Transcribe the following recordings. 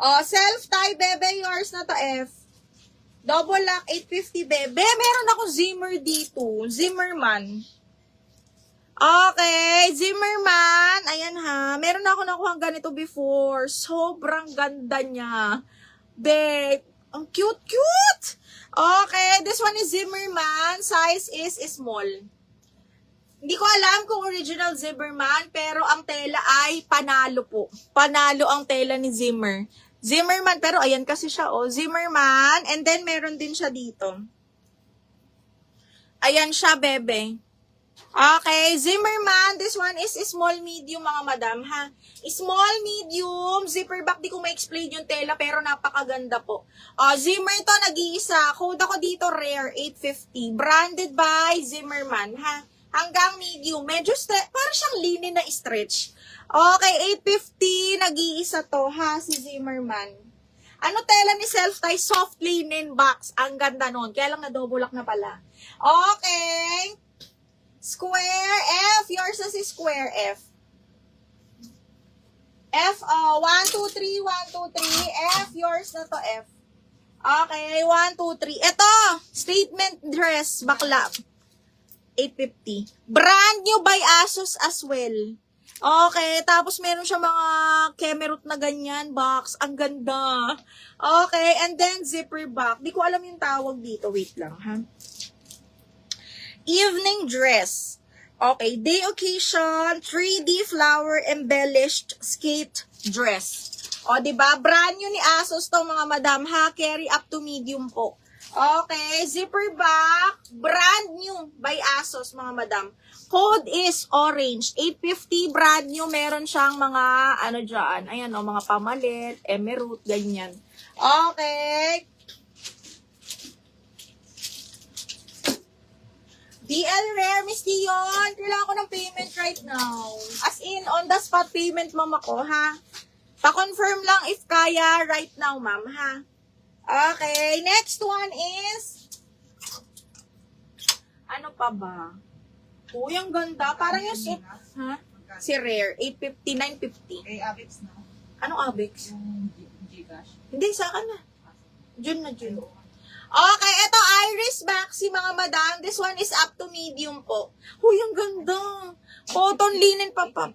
Self-tie, bebe, yours na to, F. Double lock, 850, bebe. Meron ako Zimmer dito. Zimmerman. Okay, Zimmerman. Ayan ha. Meron ako nakuha ganito before. Sobrang ganda niya. Be, ang cute-cute. Okay, this one is Zimmerman. Size is small. Hindi ko alam kung original Zimmerman, pero ang tela ay panalo po. Panalo ang tela ni Zimmer. Zimmerman, pero ayan kasi siya, oh. Zimmerman, and then meron din siya dito. Ayan siya, bebe. Okay, Zimmerman, this one is small medium, mga madam, ha? Small medium, zipper back, di ko ma-explain yung tela, pero napakaganda po. Zimmer to, nag-iisa. Code ako dito, rare, 850. Branded by Zimmerman, ha? Hanggang medium, medyo parang siyang linen na stretch. Okay, 850, nag-iisa to, ha, si Zimmerman. Ano tela ni self-tie? Soft linen box. Ang ganda nun. Kaya lang na-double lock na pala. Okay. Square F. Yours na si Square F. F, 1, 2, 3, 1, 2, 3. F, yours na to, F. Okay, 1, 2, 3. Ito, statement dress, bakla. 850. Brand new by Asos as well. Okay, tapos meron siya mga kemerut na ganyan, box. Ang ganda. Okay, and then zipper back. Di ko alam yung tawag dito. Wait lang, ha? Evening dress. Okay, day occasion, 3D flower embellished skate dress. O, diba? Brand new ni Asos to, mga madam, ha? Carry up to medium po. Okay, zipper back, brand new by Asos, mga madam. Code is orange, 850, brand new. Meron siyang mga, ano dyan, ayan o, mga pamalit, emerald, ganyan. Okay. DL Rare, Miss Dion, kailangan ko ng payment right now. As in, on the spot payment, mama ko, ha? Pa-confirm lang if kaya right now, ma'am, ha? Okay, next one is, ano pa ba? Uy, ang ganda. Parang yung suit. Ha? Si Rare, 850, 950. Kay Avix na. Anong Avix? Yung Gcash. Hindi, sa akin na. June na June. Okay, ito Iris Maxi, mga madam. This one is up to medium po. Uy, ang ganda. Cotton linen pa pa.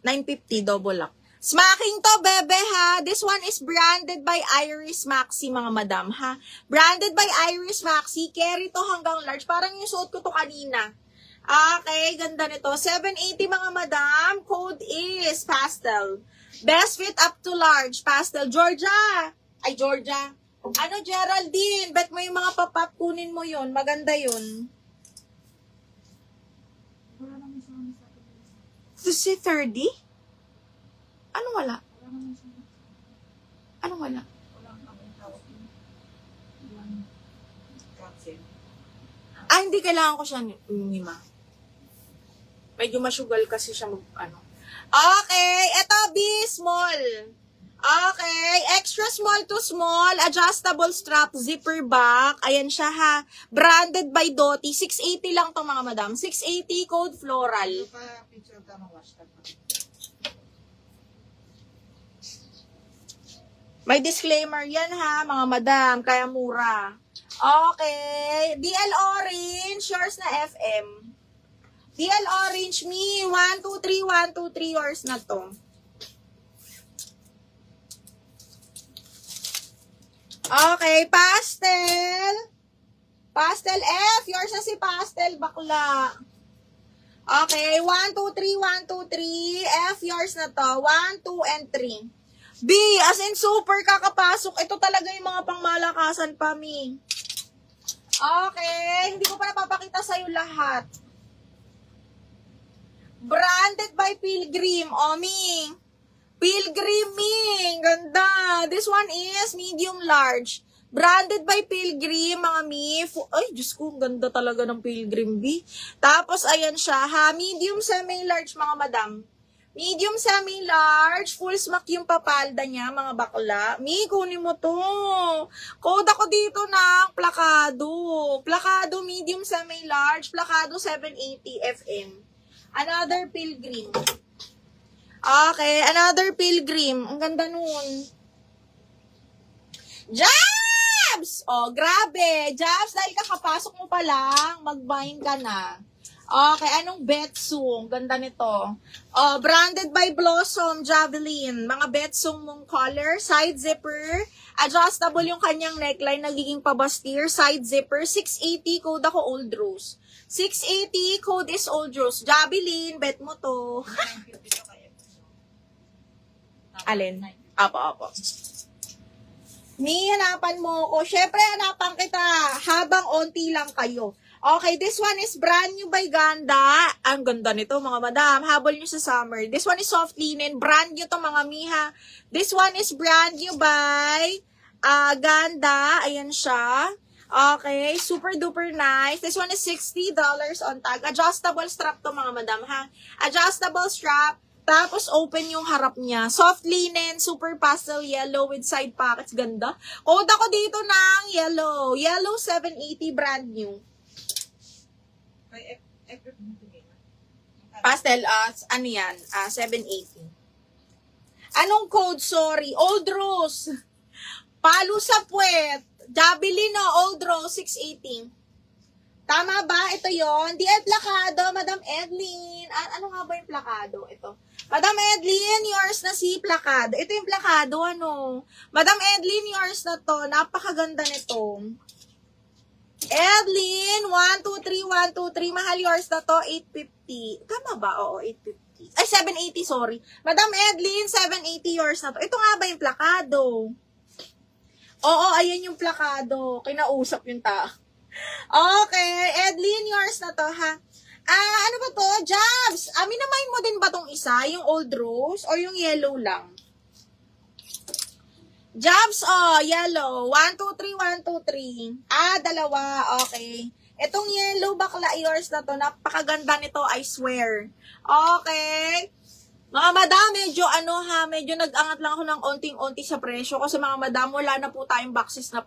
950, double lock. Smacking to, bebe, ha. This one is branded by Iris Maxi, mga madam, ha. Branded by Iris Maxi. Carry to hanggang large. Parang yung suot ko to kanina. Okay, ganda nito. 780, mga madam. Code is pastel. Best fit up to large. Pastel. Georgia. Ay, Georgia. Ano, Geraldine? Bet mo yung mga papap, kunin mo yun. Maganda yun. To si 30? Anong wala? Anong wala? Hindi kailangan ko siya ni ma. Medyo masugal kasi siya ano. Okay, eto B, small. Okay, extra small to small, adjustable strap, zipper back. Ayan siya, ha. Branded by Doty. 680 lang to, mga madam. 680, code floral. Picture ka ng wash tag. May disclaimer yan, ha, mga madam. Kaya mura. Okay. DL Orange, yours na FM. DL Orange, me. 1, 2, 3, 1, 2, 3, yours na to. Okay, pastel. Pastel F, yours na si pastel, bakla. Okay, 1, 2, 3, 1, 2, 3. F, yours na to. 1, 2, and 3. B, as in super kakapasok. Ito talaga yung mga pangmalakasan pa, mi. Okay, hindi ko pa napapakita sa'yo lahat. Branded by Pilgrim, mi. Pilgrim, mi. Ganda. This one is medium large. Branded by Pilgrim, mga mi. Ay, Diyos ko, ganda talaga ng Pilgrim, B. Tapos, ayan siya, ha. Medium, semi-large, mga madam. Medium, semi-large, full smack yung papalda niya, mga bakla. Mi, kunin mo to. Code ako dito ng plakado. Plakado, medium, semi-large, plakado 780 FM. Another Pilgrim. Okay, another Pilgrim. Ang ganda nun. Jabs! Oh, grabe. Jabs, dahil kakapasok mo pa lang, mag-bind ka na. Okay, anong Betsung? Ganda nito. Oh, branded by Blossom, Javelin. Mga Betsung mong color, side zipper. Adjustable yung kanyang neckline, nagiging pabastir. Side zipper, 680, code ako Old Rose. 680, code is Old Rose. Javelin, bet mo to. 950 to kaya. Alin? Apo. Hanapan mo ko. Syempre, hanapan kita habang onti lang kayo. Okay, this one is brand new by Ganda. Ang ganda nito, mga madam. Habol nyo sa summer. This one is soft linen. Brand new to, mga miha. This one is brand new by Ganda. Ayan siya. Okay, super duper nice. This one is $60 on tag. Adjustable strap to, mga madam, ha? Adjustable strap. Tapos, open yung harap niya. Soft linen, super pastel yellow with side pockets. Ganda. Code ako dito ng yellow. Yellow 780, brand new. Kay F Pastel, ano yan? 780. Anong code? Sorry. Old Rose. Palo sa puwet. Javelin, no? Old Rose, 680. Tama ba? Ito yon. Di ay plakado, Madam Edlin. Ano nga ba yung plakado? Ito. Madam Edlin, yours na si plakado. Ito yung plakado, ano? Madam Edlin, yours na to. Napakaganda nito. Edlin, 123, mahal yours na to, 850. Tama ba? Oo, 850. Ay, 780, sorry. Madam Edlin, 780 yours na to. Ito nga ba yung plakado? Oo, ayan yung plakado. Kinausap yung Okay, Edlin, yours na to, ha? Ano ba to? Jabs, minamain mo din ba tong isa? Yung Old Rose? O yung yellow lang? Jobs, yellow. 1, 2, 3, 1, 2, 3. Dalawa. Okay. Itong yellow bakla yours na to, napakaganda nito, I swear. Okay. Mga madam, medyo nag-angat lang ako ng onting-onti sa presyo kasi mga madam, wala na po tayong boxes na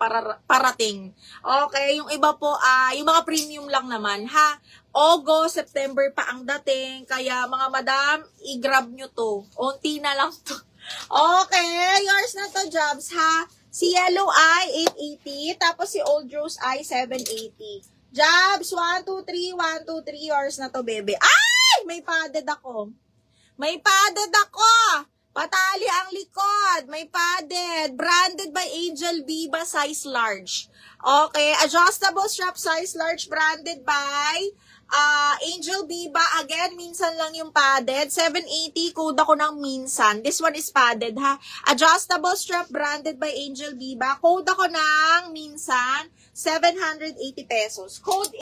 parating. Okay, yung iba po, yung mga premium lang naman, ha? August, September pa ang dating, kaya mga madam, i-grab nyo to. Onti na lang to. Okay, yours na to, Jobs, ha? Si Yellow Eye, 880. Tapos si Old Rose Eye, 780. Jobs, 1, 2, 3, 1, 2, 3. Yours na to, bebe. Ay! May padded ako. Patali ang likod. May padded. Branded by Angel Biba, size large. Okay, adjustable strap, size large. Branded by Angel Biba, again, minsan lang yung padded. 780, code ako ng minsan. This one is padded, ha? Adjustable strap, branded by Angel Biba. Code ako ng minsan, 780 pesos. Code